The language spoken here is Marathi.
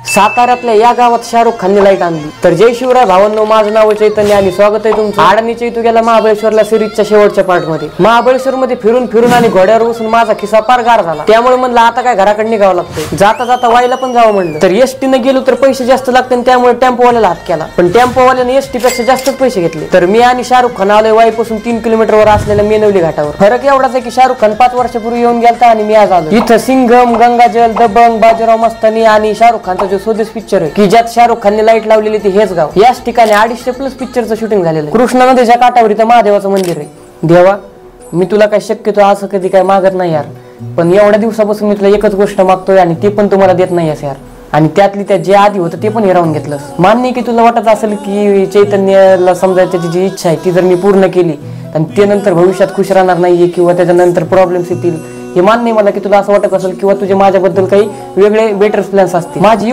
साताऱ्यातल्या या गावात शाहरुख खानने लाईट आणली। तर जय शिवराय भावांनो, माझं नाव चैतन्य आणि स्वागत आहे तुमचं अडाणी चैतू गेला महाबळेश्वरला सिरीजच्या शेवटच्या पार्ट मध्ये। महाबळेश्वर मध्ये फिरून फिरून आणि घोड्यावर बसून माझा खिसा पार गार झाला। त्यामुळे म्हणलं आता काय घराकडे निघावं लागतंय, जाता जाता वाईला पण जावं म्हणलं। तर एसटी ने गेलो तर पैसे जास्त लागतात, त्यामुळे टेम्पोवाल्याला हात केला, पण टेम्पोवाल्याने एसटी पेक्षा जास्तच पैसे घेतले। तर मी आणि शाहरुख खान आलोय वाईपासून 3 किलोमीटरवर असलेल्या मेनवली घाटावर। फरक एवढाच आहे की शाहरुख खान 5 वर्षापूर्वी येऊन गेलता आणि मी आज आलो। इथं सिंघम, गंगाजल, दबंग, बाजीराव मस्तानी आणि शाहरुख खानचा जो स्वदेश पिक्चर आहे की ज्यात शाहरुख खानने लाईट लावलेली ती हेच गाव। याच ठिकाणी 250+ पिक्चरचं शूटिंग झालेलं आहे। कृष्णा नदीच्या काठावर इथं महादेवाचं मंदिर आहे। देवा, मी तुला काय शक्यतो असं कधी काय मागत नाही यार, पण एवढ्या दिवसापासून मी तुला एकच गोष्ट मागतोय आणि ते पण तुम्हाला देत नाही यार। आणि त्यातली त्या जे आधी होतं ते पण हिरावून घेतलंस। मान्य की तुला वाटत असेल की चैतन्याला समजायची त्याची जी इच्छा आहे ती जर मी पूर्ण केली आणि ते नंतर भविष्यात खुश राहणार नाहीये किंवा त्याच्यानंतर प्रॉब्लेम्स येतील, हे मान्य मला की तुला असं वाटत असेल किंवा तुझे माझ्याबद्दल काही वेगळे बेटर प्लॅन्स असतील। माझी